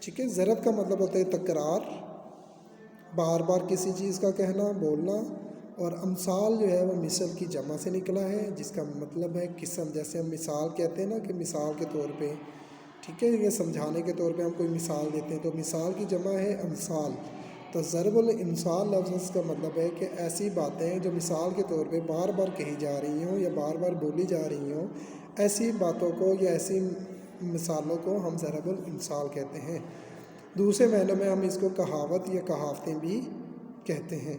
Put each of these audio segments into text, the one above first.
ٹھیک ہے، ضرب کا مطلب ہوتا ہے تکرار، بار بار کسی چیز کا کہنا، بولنا، اور امثال جو ہے وہ مثل کی جمع سے نکلا ہے جس کا مطلب ہے قسم. جیسے ہم مثال کہتے ہیں نا کہ مثال کے طور پہ، ٹھیک ہے، یہ سمجھانے کے طور پہ ہم کوئی مثال دیتے ہیں تو مثال کی جمع ہے امثال. تو ضرب الامثال لفظ کا مطلب ہے کہ ایسی باتیں جو مثال کے طور پہ بار بار کہی جا رہی ہوں یا بار بار بولی جا رہی ہوں، ایسی باتوں کو یا ایسی مثالوں کو ہم ضرب الامثال کہتے ہیں. دوسرے معنوں میں ہم اس کو کہاوت یا کہاوتیں بھی کہتے ہیں.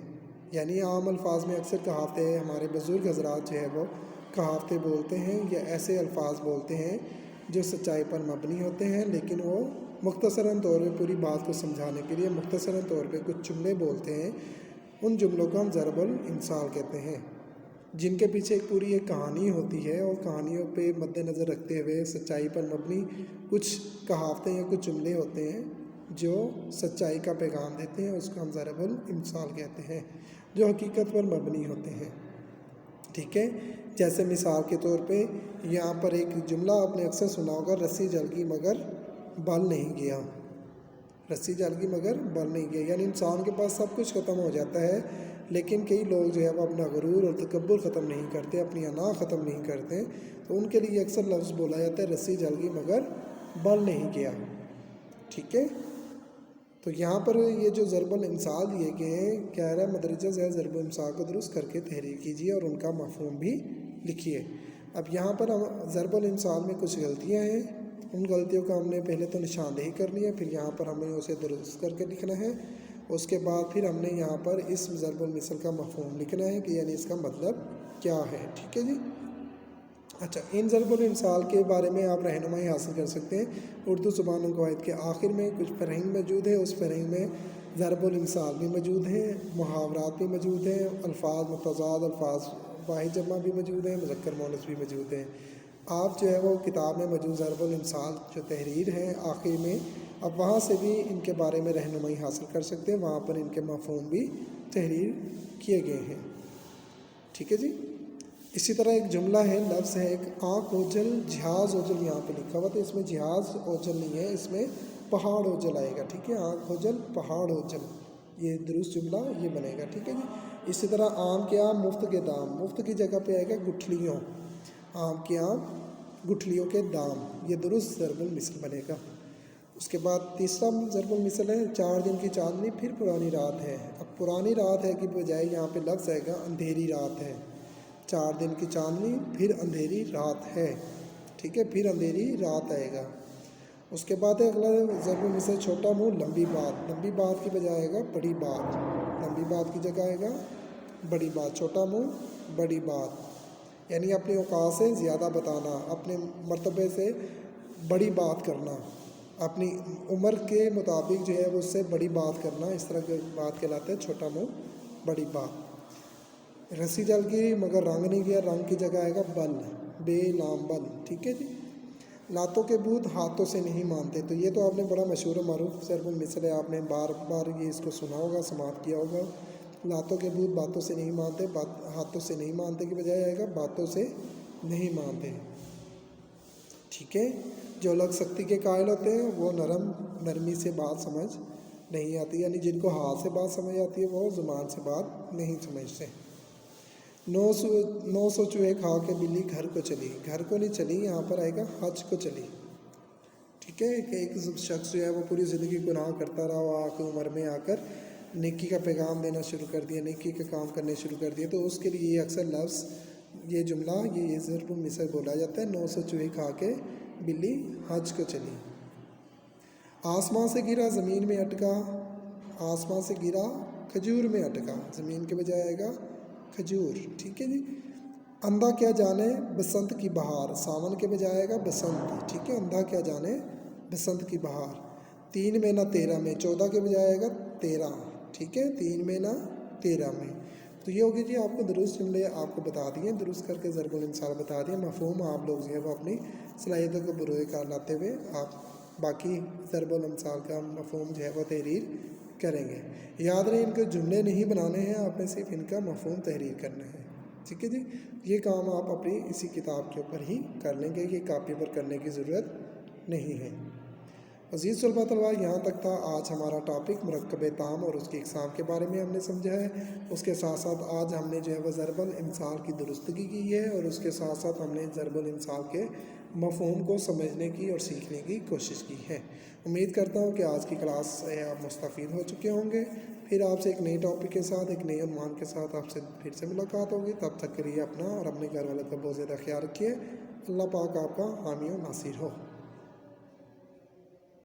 یعنی عام الفاظ میں اکثر کہاوتیں، ہمارے بزرگ حضرات جو ہے وہ کہاوتیں بولتے ہیں یا ایسے الفاظ بولتے ہیں جو سچائی پر مبنی ہوتے ہیں، لیکن وہ مختصراً طور پہ پوری بات کو سمجھانے کے لیے مختصراً طور پہ کچھ جملے بولتے ہیں. ان جملوں کو ہم ضرب الامثال کہتے ہیں، جن کے پیچھے ایک پوری ایک کہانی ہوتی ہے، اور کہانیوں پہ مد نظر رکھتے ہوئے سچائی پر مبنی کچھ کہاوتیں یا کچھ جملے ہوتے ہیں جو سچائی کا پیغام دیتے ہیں. اس کو ہم ضرب الامثال کہتے ہیں جو حقیقت پر مبنی ہوتے ہیں. ٹھیک ہے، جیسے مثال کے طور پہ یہاں پر ایک جملہ آپ نے اکثر سنا ہوگا، رسی جل گئی مگر بل نہیں گیا. رسی جل گئی مگر بل نہیں گیا، یعنی انسان کے پاس سب کچھ ختم ہو جاتا ہے لیکن کئی لوگ جو ہے وہ اپنا غرور اور تکبر ختم نہیں کرتے، اپنی انا ختم نہیں کرتے، تو ان کے لیے اکثر لفظ بولا جاتا ہے رسی جل گئی مگر بل نہیں گیا. ٹھیک ہے، تو یہاں پر یہ جو ضرب الامثال دیے گئے ہیں، کہہ رہا ہے مدرجہ ذیل ضرب الامثال کو درست کر کے تحریر کیجیے اور ان کا مفہوم بھی لکھیے. اب یہاں پر ہم ضرب الامثال میں کچھ غلطیاں ہیں، ان غلطیوں کا ہم نے پہلے تو نشاندہی کرنی ہے، پھر یہاں پر ہمیں اسے درست کر کے لکھنا ہے. اس کے بعد پھر ہم نے یہاں پر اس ضرب المثل کا مفہوم لکھنا ہے کہ یعنی اس کا مطلب کیا ہے. ٹھیک ہے جی. اچھا، ان ضرب الامثال کے بارے میں آپ رہنمائی حاصل کر سکتے ہیں اردو زبان و قواعد کے آخر میں. کچھ فرہنگ موجود ہے، اس فرہنگ میں ضرب الامثال بھی موجود ہیں، محاورات بھی موجود ہیں، الفاظ متضاد، الفاظ واحد جمع بھی موجود ہیں، مذکر مؤنث بھی موجود ہیں. آپ جو ہے وہ کتاب میں موجود ضرب الامثال جو تحریر ہے آخر میں، اب وہاں سے بھی ان کے بارے میں رہنمائی حاصل کر سکتے ہیں، وہاں پر ان کے مفہوم بھی تحریر کیے گئے ہیں. ٹھیک ہے جی. اسی طرح ایک جملہ ہے، لفظ ہے ایک، آنکھ اوجل جہاز اوجل یہاں پہ لکھا ہوا، تو اس میں جہاز اوجل نہیں ہے، اس میں پہاڑ اوجل آئے گا. ٹھیک ہے، آنکھ اوجل پہاڑ اوجل، یہ درست جملہ یہ بنے گا. ٹھیک ہے جی. اسی طرح آم کے آم مفت کے دام، مفت کی جگہ پہ آئے گا گٹھلیوں، آم کے آم گٹھلیوں کے دام، یہ درست ضرب المثل بنے گا. اس کے بعد تیسرا ضرب المثل ہے، 4 دن کی چاندنی پھر پرانی رات ہے. اب پرانی رات ہے کی بجائے یہاں پہ لفظ آئے گا اندھیری رات ہے. 4 دن کی چاندنی پھر اندھیری رات ہے. ٹھیک ہے، پھر اندھیری رات آئے گا. اس کے بعد اگلا ضرب المثل چھوٹا منہ لمبی بات، لمبی بات کی بجائے آئے گا بڑی بات، لمبی بات کی جگہ آئے گا بڑی بات. چھوٹا منہ بڑی بات، یعنی اپنے اوقات سے زیادہ بتانا، اپنے مرتبے سے بڑی بات کرنا، اپنی عمر کے مطابق جو ہے وہ اس سے بڑی بات کرنا، اس طرح کی بات کہلاتا ہے چھوٹا منہ بڑی بات. رسی جل گئی مگر رنگ نہیں گیا، رنگ کی جگہ آئے گا بل، بے لام بل. ٹھیک ہے جی. لاتوں کے بت ہاتھوں سے نہیں مانتے، تو یہ تو آپ نے بڑا مشہور و معروف ضرب المثل ہے، آپ نے بار بار یہ اس کو سنا ہوگا، سماعت کیا ہوگا. لاتوں کے بت باتوں سے نہیں مانتے، ہاتھوں سے نہیں مانتے کی بجائے آئے گا باتوں سے نہیں مانتے. ٹھیک ہے، جو لوگ سختی کے قائل ہوتے ہیں وہ نرمی سے بات سمجھ نہیں آتی، یعنی جن کو ہاتھ سے بات سمجھ آتی ہے وہ زبان سے بات نہیں سمجھتے. 900 چوہے کھا کے بلی گھر کو چلی، گھر کو نہیں چلی، یہاں پر آئے گا حج کو چلی. ٹھیک ہے، کہ ایک شخص جو ہے وہ پوری زندگی گناہ کرتا رہا، وہ آخر عمر میں آ کر نیکی کا پیغام دینا شروع کر دیا، نیکی کا کام کرنے شروع کر دیا، تو اس کے لیے یہ اکثر لفظ، یہ جملہ، یہ ضرب المثل بولا جاتا ہے. 900 چوہے کھا کے بلی حج کو چلی. آسمان سے گرا زمین میں اٹکا، آسمان سے گرا کھجور میں اٹکا، زمین کے بجائے آئے گا کھجور. ٹھیک ہے جی. اندھا کیا جانے بسنت کی بہار، ساون کے بجائے آئے گا بسنت. ٹھیک ہے، اندھا کیا جانے بسنت کی بہار. 3 میں نہ 13 میں، 14 کے بجائے آئے گا 13. ٹھیک ہے، 3 میں نہ 13 میں. تو یہ ہوگی جی، آپ کو درست جملے آپ کو بتا دیے، درست کر کے ضرب الامثال بتا دیے. مفہوم آپ لوگ جو ہے وہ اپنی صلاحیتوں کو بروئے کار لاتے ہوئے آپ باقی ضرب الامثال کا مفہوم جو ہے وہ تحریر کریں گے. یاد رہے ان کے جملے نہیں بنانے ہیں، آپ نے صرف ان کا مفہوم تحریر کرنا ہے. ٹھیک ہے جی. یہ کام آپ اپنی اسی کتاب کے اوپر ہی کر لیں گے، یہ کاپی پر کرنے کی ضرورت نہیں ہے. عزیز طلباء طلباء یہاں تک تھا آج ہمارا ٹاپک مرکب تام اور اس کی اقسام کے بارے میں ہم نے سمجھا ہے. اس کے ساتھ ساتھ آج ہم نے جو ہے وہ ضرب الامثال کی درستگی کی ہے اور اس کے ساتھ ساتھ ہم نے ضرب الامثال کے مفہوم کو سمجھنے کی اور سیکھنے کی کوشش کی ہے. امید کرتا ہوں کہ آج کی کلاس سے آپ مستفید ہو چکے ہوں گے. پھر آپ سے ایک نئی ٹاپک کے ساتھ ایک نئے عنوان کے ساتھ آپ سے پھر سے ملاقات ہوگی. تب تک کے لیے اپنا اور اپنے گھر والوں کا بہت زیادہ خیال رکھیے. اللہ پاک آپ کا حامی و ناصر ہو.